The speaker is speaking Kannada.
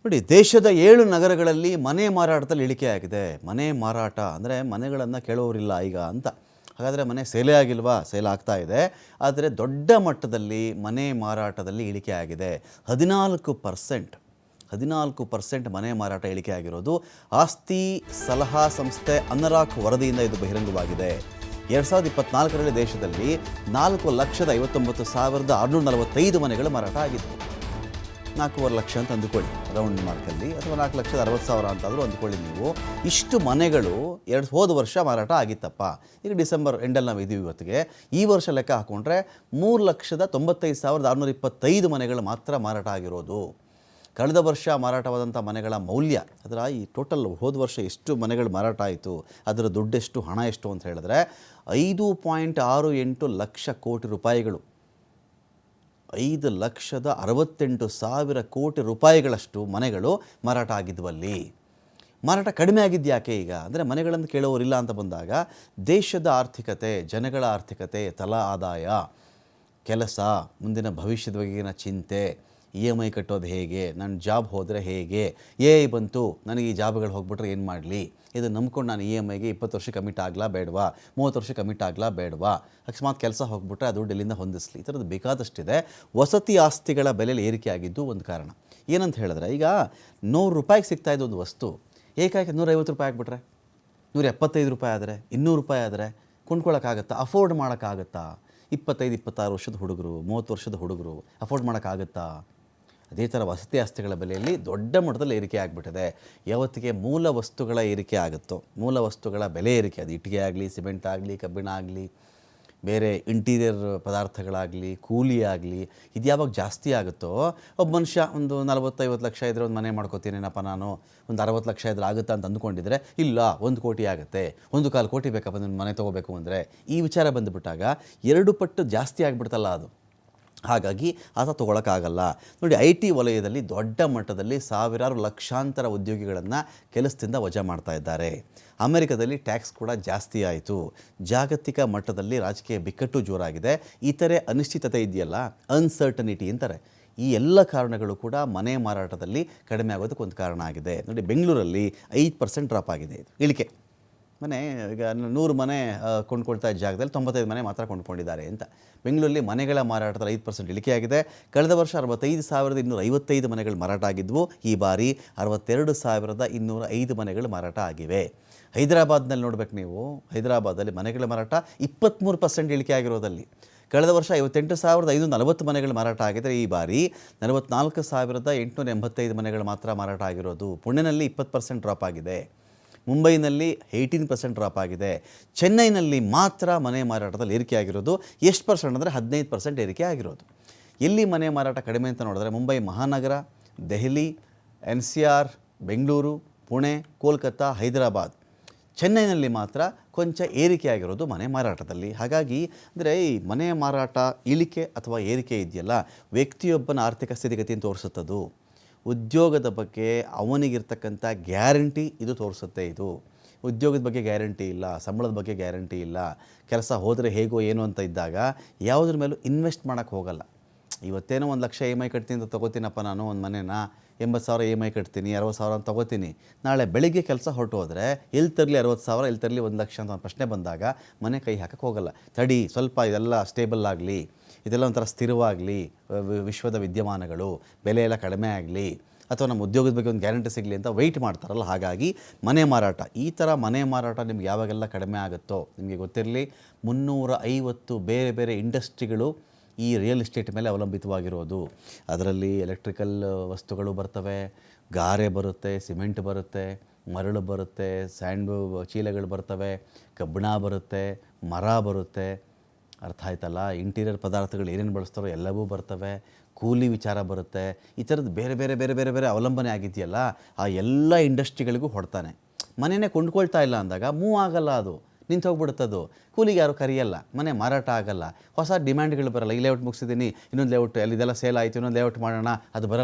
ನೋಡಿ, ದೇಶದ 7 ನಗರಗಳಲ್ಲಿ ಮನೆ ಮಾರಾಟದಲ್ಲಿ ಇಳಿಕೆಯಾಗಿದೆ. ಮನೆ ಮಾರಾಟ ಅಂದರೆ ಮನೆಗಳನ್ನು ಕೇಳೋರಿಲ್ಲ ಈಗ ಅಂತ. ಹಾಗಾದರೆ ಮನೆ ಸೇಲೇ ಆಗಿಲ್ವಾ? ಸೇಲ್ ಆಗ್ತಾ ಇದೆ. ಆದರೆ ದೊಡ್ಡ ಮಟ್ಟದಲ್ಲಿ ಮನೆ ಮಾರಾಟದಲ್ಲಿ ಇಳಿಕೆ ಆಗಿದೆ. 14% ಮನೆ ಮಾರಾಟ ಇಳಿಕೆ ಆಗಿರೋದು ಆಸ್ತಿ ಸಲಹಾ ಸಂಸ್ಥೆ ಅನರಾಕ್ ವರದಿಯಿಂದ ಇದು ಬಹಿರಂಗವಾಗಿದೆ. 2024ರಲ್ಲಿ ದೇಶದಲ್ಲಿ 4,59,645 ಮನೆಗಳು ಮಾರಾಟ ಆಗಿದ್ದವು. 4.5 ಲಕ್ಷ ಅಂತ ಅಂದುಕೊಳ್ಳಿ ರೌಂಡ್ ಮಾರ್ಕಲ್ಲಿ, ಅಥವಾ 4,60,000 ಅಂತಾದರೂ ಅಂದ್ಕೊಳ್ಳಿ ನೀವು. ಇಷ್ಟು ಮನೆಗಳು ಹೋದ ವರ್ಷ ಮಾರಾಟ ಆಗಿತ್ತಪ್ಪ. ಈಗ ಡಿಸೆಂಬರ್ ಎಂಡಲ್ಲಿ ನಾವು ಇದ್ದೀವಿ ಇವತ್ತಿಗೆ. ಈ ವರ್ಷ ಲೆಕ್ಕ ಹಾಕ್ಕೊಂಡ್ರೆ 3,95,625 ಮನೆಗಳು ಮಾತ್ರ ಮಾರಾಟ ಆಗಿರೋದು. ಕಳೆದ ವರ್ಷ ಮಾರಾಟವಾದಂಥ ಮನೆಗಳ ಮೌಲ್ಯ, ಅದರ ಈ ಟೋಟಲ್ ಹೋದ ವರ್ಷ ಎಷ್ಟು ಮನೆಗಳು ಮಾರಾಟ ಆಯಿತು, ಅದರ ದುಡ್ಡೆಷ್ಟು, ಹಣ ಎಷ್ಟು ಅಂತ ಹೇಳಿದ್ರೆ 5.68 ಲಕ್ಷ ಕೋಟಿ ರೂಪಾಯಿಗಳು. 5,68,000 ಕೋಟಿ ರೂಪಾಯಿಗಳಷ್ಟು ಮನೆಗಳು ಮಾರಾಟ ಆಗಿದ್ವಲ್ಲಿ. ಮಾರಾಟ ಕಡಿಮೆ ಆಗಿದ್ದು ಯಾಕೆ ಈಗ ಅಂದರೆ ಮನೆಗಳನ್ನು ಕೇಳೋರಿಲ್ಲ ಅಂತ ಬಂದಾಗ ದೇಶದ ಆರ್ಥಿಕತೆ, ಜನಗಳ ಆರ್ಥಿಕತೆ, ತಲಾ ಆದಾಯ, ಕೆಲಸ, ಮುಂದಿನ ಭವಿಷ್ಯದ ಬಗೆಗಿನ ಚಿಂತೆ, EMI ಕಟ್ಟೋದು ಹೇಗೆ, ನನ್ನ ಜಾಬ್ ಹೋದರೆ ಹೇಗೆ, AI ಬಂತು, ನನಗೆ ಈ ಜಾಬ್ಗಳು ಹೋಗ್ಬಿಟ್ರೆ ಏನು ಮಾಡಲಿ, ಇದು ನಂಬ್ಕೊಂಡು ನಾನು EMIಗೆ 20 ವರ್ಷ ಕಮಿಟ್ ಆಗಲಾ ಬೇಡವಾ, 30 ವರ್ಷ ಕಮಿಟ್ ಆಗಲಾ ಬೇಡವಾ, ಅಕಸ್ಮಾತ್ ಕೆಲಸ ಹೋಗ್ಬಿಟ್ರೆ ಅದು ಡೆಲ್ಲಿಂದ ಹೊಂದಿಸಲಿ, ಈ ಥರದ್ದು ಬೇಕಾದಷ್ಟಿದೆ. ವಸತಿ ಆಸ್ತಿಗಳ ಬೆಲೆಯಲ್ಲಿ ಏರಿಕೆ ಆಗಿದ್ದು ಒಂದು ಕಾರಣ. ಏನಂತ ಹೇಳಿದ್ರೆ, ಈಗ 100 ರೂಪಾಯಿಗೆ ಸಿಗ್ತಾ ಇದ್ದು ಒಂದು ವಸ್ತು ಏಕಾಏಕಿ 150 ರೂಪಾಯಿ ಆಗಿಬಿಟ್ರೆ, 175 ರೂಪಾಯಿ ಆದರೆ, 200 ರೂಪಾಯಿ ಆದರೆ ಕೊಂಡ್ಕೊಳ್ಳೋಕ್ಕಾಗತ್ತಾ? ಅಫೋರ್ಡ್ ಮಾಡೋಕ್ಕಾಗತ್ತಾ? 25-26 ವರ್ಷದ ಹುಡುಗರು, 30 ವರ್ಷದ ಹುಡುಗರು ಅಫೋರ್ಡ್ ಮಾಡೋಕ್ಕಾಗತ್ತಾ? ಅದೇ ಥರ ವಸತಿ ಆಸ್ತಿಗಳ ಬೆಲೆಯಲ್ಲಿ ದೊಡ್ಡ ಮಟ್ಟದಲ್ಲಿ ಏರಿಕೆ ಆಗಿಬಿಟ್ಟಿದೆ. ಯಾವತ್ತಿಗೆ ಮೂಲ ವಸ್ತುಗಳ ಏರಿಕೆ ಆಗುತ್ತೋ, ಮೂಲ ವಸ್ತುಗಳ ಬೆಲೆ ಏರಿಕೆ, ಅದು ಇಟ್ಟಿಗೆ ಆಗಲಿ, ಸಿಮೆಂಟ್ ಆಗಲಿ, ಕಬ್ಬಿಣ ಆಗಲಿ, ಬೇರೆ ಇಂಟೀರಿಯರ್ ಪದಾರ್ಥಗಳಾಗಲಿ, ಕೂಲಿ ಆಗಲಿ, ಇದು ಯಾವಾಗ ಜಾಸ್ತಿ ಆಗುತ್ತೋ, ಒಬ್ಬ ಮನುಷ್ಯ ಒಂದು 40-50 ಲಕ್ಷ ಇದ್ದರೆ ಒಂದು ಮನೆ ಮಾಡ್ಕೋತೀನೇನಪ್ಪ ನಾನು, ಒಂದು 60 ಲಕ್ಷ ಇದ್ರೆ ಆಗುತ್ತಾ ಅಂತ ಅಂದ್ಕೊಂಡಿದ್ರೆ, ಇಲ್ಲ 1 ಕೋಟಿ ಆಗುತ್ತೆ, 1.25 ಕೋಟಿ ಬೇಕಪ್ಪ ನನ್ನ ಮನೆ ತೊಗೋಬೇಕು ಅಂದರೆ, ಈ ವಿಚಾರ ಬಂದುಬಿಟ್ಟಾಗ 2 ಪಟ್ಟು ಜಾಸ್ತಿ ಆಗಿಬಿಡ್ತಲ್ಲ ಅದು. ಹಾಗಾಗಿ ಆತ ತೊಗೊಳಕ್ಕಾಗಲ್ಲ. ನೋಡಿ, IT ವಲಯದಲ್ಲಿ ದೊಡ್ಡ ಮಟ್ಟದಲ್ಲಿ ಸಾವಿರಾರು ಲಕ್ಷಾಂತರ ಉದ್ಯೋಗಿಗಳನ್ನು ಕೆಲಸದಿಂದ ವಜಾ ಮಾಡ್ತಾ ಇದ್ದಾರೆ. ಅಮೆರಿಕದಲ್ಲಿ ಟ್ಯಾಕ್ಸ್ ಕೂಡ ಜಾಸ್ತಿ ಆಯಿತು. ಜಾಗತಿಕ ಮಟ್ಟದಲ್ಲಿ ರಾಜಕೀಯ ಬಿಕ್ಕಟ್ಟು ಜೋರಾಗಿದೆ. ಇತರೆ ಅನಿಶ್ಚಿತತೆ ಇದೆಯಲ್ಲ, ಅನ್ಸರ್ಟನಿಟಿ ಅಂತಾರೆ. ಈ ಎಲ್ಲ ಕಾರಣಗಳು ಕೂಡ ಮನೆ ಮಾರಾಟದಲ್ಲಿ ಕಡಿಮೆ ಆಗೋದಕ್ಕೆ ಒಂದು ಕಾರಣ ಆಗಿದೆ. ನೋಡಿ, ಬೆಂಗಳೂರಲ್ಲಿ 5% ಡ್ರಾಪ್ ಆಗಿದೆ, ಇದು ಇಳಿಕೆ. ಮನೆ ಈಗ 100 ಮನೆ ಕೊಂಡ್ಕೊಳ್ತಾ ಇದ್ದ ಜಾಗದಲ್ಲಿ 95 ಮನೆ ಮಾತ್ರ ಕೊಂಡ್ಕೊಂಡಿದ್ದಾರೆ ಅಂತ. ಬೆಂಗಳೂರಲ್ಲಿ ಮನೆಗಳ ಮಾರಾಟದಲ್ಲಿ 5% ಇಳಿಕೆಯಾಗಿದೆ. ಕಳೆದ ವರ್ಷ 65,255 ಮನೆಗಳು ಮಾರಾಟ ಆಗಿದ್ವು. ಈ ಬಾರಿ 62,205 ಮನೆಗಳು ಮಾರಾಟ ಆಗಿವೆ. ಹೈದರಾಬಾದ್ನಲ್ಲಿ ನೋಡ್ಬೇಕು ನೀವು, ಹೈದರಾಬಾದಲ್ಲಿ ಮನೆಗಳ ಮಾರಾಟ 23% ಇಳಿಕೆ ಆಗಿರೋದಲ್ಲಿ. ಕಳೆದ ವರ್ಷ 58,540 ಮನೆಗಳು ಮಾರಾಟ ಆಗಿದ್ದರೆ ಈ ಬಾರಿ 44,885 ಮನೆಗಳು ಮಾತ್ರ ಮಾರಾಟ ಆಗಿರೋದು. ಪುಣೆನಲ್ಲಿ 20% ಡ್ರಾಪ್ ಆಗಿದೆ. ಮುಂಬೈನಲ್ಲಿ 18% ಡ್ರಾಪ್ ಆಗಿದೆ. ಚೆನ್ನೈನಲ್ಲಿ ಮಾತ್ರ ಮನೆ ಮಾರಾಟದಲ್ಲಿ ಏರಿಕೆ ಆಗಿರೋದು. ಎಷ್ಟು ಪರ್ಸೆಂಟ್ ಅಂದರೆ 15% ಏರಿಕೆ ಆಗಿರೋದು. ಎಲ್ಲಿ ಮನೆ ಮಾರಾಟ ಕಡಿಮೆ ಅಂತ ನೋಡಿದ್ರೆ ಮುಂಬೈ ಮಹಾನಗರ, ದೆಹಲಿ, NCR, ಬೆಂಗಳೂರು, ಪುಣೆ, ಕೋಲ್ಕತ್ತಾ, ಹೈದರಾಬಾದ್. ಚೆನ್ನೈನಲ್ಲಿ ಮಾತ್ರ ಕೊಂಚ ಏರಿಕೆ ಆಗಿರೋದು ಮನೆ ಮಾರಾಟದಲ್ಲಿ. ಹಾಗಾಗಿ ಅಂದರೆ ಈ ಮನೆ ಮಾರಾಟ ಇಳಿಕೆ ಅಥವಾ ಏರಿಕೆ ಇದೆಯಲ್ಲ, ವ್ಯಕ್ತಿಯೊಬ್ಬನ ಆರ್ಥಿಕ ಸ್ಥಿತಿಗತಿಯನ್ನು ತೋರಿಸುತ್ತದು. ಉದ್ಯೋಗದ ಬಗ್ಗೆ ಅವನಿಗಿರ್ತಕ್ಕಂಥ ಗ್ಯಾರಂಟಿ ಇದು ತೋರಿಸುತ್ತೆ. ಇದು ಉದ್ಯೋಗದ ಬಗ್ಗೆ ಗ್ಯಾರಂಟಿ ಇಲ್ಲ, ಸಂಬಳದ ಬಗ್ಗೆ ಗ್ಯಾರಂಟಿ ಇಲ್ಲ, ಕೆಲಸ ಹೋದರೆ ಹೇಗೋ ಏನು ಅಂತ ಇದ್ದಾಗ ಯಾವುದ್ರ ಮೇಲೂ ಇನ್ವೆಸ್ಟ್ ಮಾಡೋಕ್ಕೆ ಹೋಗಲ್ಲ. ಇವತ್ತೇನೋ 1 ಲಕ್ಷ EMI ಕಟ್ತೀನಿ ಅಂತ ತೊಗೋತೀನಪ್ಪ ನಾನು ಒಂದು ಮನೆನ, 80,000 EMI ಕಟ್ತೀನಿ, 60,000 ಅಂತ ತೊಗೋತೀನಿ. ನಾಳೆ ಬೆಳಿಗ್ಗೆ ಕೆಲಸ ಹೊರಟು ಹೋದರೆ ಎಲ್ಲಿ ತರಲಿ 60,000, ಎಲ್ಲಿ ತರಲಿ 1 ಲಕ್ಷ ಅಂತ ಪ್ರಶ್ನೆ ಬಂದಾಗ ಮನೆ ಕೈ ಹಾಕಕ್ಕೆ ಹೋಗಲ್ಲ. ತಡಿ ಸ್ವಲ್ಪ ಇದೆಲ್ಲ ಸ್ಟೇಬಲ್ ಆಗಲಿ, ಇದೆಲ್ಲ ಒಂಥರ ಸ್ಥಿರವಾಗಲಿ, ವಿಶ್ವದ ವಿದ್ಯಮಾನಗಳು, ಬೆಲೆ ಎಲ್ಲ ಕಡಿಮೆ ಆಗಲಿ, ಅಥವಾ ನಮ್ಮ ಉದ್ಯೋಗದ ಬಗ್ಗೆ ಒಂದು ಗ್ಯಾರಂಟಿ ಸಿಗಲಿ ಅಂತ ವೆಯ್ಟ್ ಮಾಡ್ತಾರಲ್ಲ. ಹಾಗಾಗಿ ಮನೆ ಮಾರಾಟ, ಈ ಥರ ಮನೆ ಮಾರಾಟ ನಿಮ್ಗೆ ಯಾವಾಗೆಲ್ಲ ಕಡಿಮೆ ಆಗುತ್ತೋ, ನಿಮಗೆ ಗೊತ್ತಿರಲಿ 350 ಬೇರೆ ಬೇರೆ ಇಂಡಸ್ಟ್ರಿಗಳು ಈ ರಿಯಲ್ ಎಸ್ಟೇಟ್ ಮೇಲೆ ಅವಲಂಬಿತವಾಗಿರೋದು. ಅದರಲ್ಲಿ ಎಲೆಕ್ಟ್ರಿಕಲ್ ವಸ್ತುಗಳು ಬರ್ತವೆ, ಗಾರೆ ಬರುತ್ತೆ, ಸಿಮೆಂಟ್ ಬರುತ್ತೆ, ಮರಳು ಬರುತ್ತೆ, ಸ್ಯಾಂಡು ಚೀಲಗಳು ಬರ್ತವೆ, ಕಬ್ಬಿಣ ಬರುತ್ತೆ, ಮರ ಬರುತ್ತೆ, ಅರ್ಥ ಆಯ್ತಲ್ಲ, ಇಂಟೀರಿಯರ್ ಪದಾರ್ಥಗಳು ಏನೇನು ಬಳಸ್ತಾರೋ ಎಲ್ಲವೂ ಬರ್ತವೆ, ಕೂಲಿ ವಿಚಾರ ಬರುತ್ತೆ. ಈ ಥರದ್ದು ಬೇರೆ ಬೇರೆ ಬೇರೆ ಬೇರೆ ಬೇರೆ ಅವಲಂಬನೆ ಆಗಿದೆಯಲ್ಲ, ಆ ಎಲ್ಲ ಇಂಡಸ್ಟ್ರಿಗಳಿಗೂ ಹೊಡ್ತಾನೆ. ಮನೆಯೇ ಕೊಂಡ್ಕೊಳ್ತಾ ಇಲ್ಲ ಅಂದಾಗ ಮೂವ್ ಆಗಲ್ಲ, ಅದು ನಿಂತು ಹೋಗ್ಬಿಡುತ್ತದು. ಕೂಲಿಗೆ ಯಾರು ಕರೆಯಲ್ಲ, ಮನೆ ಮಾರಾಟ ಆಗಲ್ಲ, ಹೊಸ ಡಿಮ್ಯಾಂಡ್ಗಳು ಬರಲ್ಲ. ಈ ಲೇಔಟ್ ಮುಗಿಸಿದ್ದೀನಿ, ಇನ್ನೊಂದು ಲೇಔಟ್, ಅಲ್ಲಿ ಇದೆಲ್ಲ ಸೇಲ್ ಆಯಿತು, ಇನ್ನೊಂದು ಲೇಔಟ್ ಮಾಡೋಣ, ಅದು ಬರಲ್ಲ.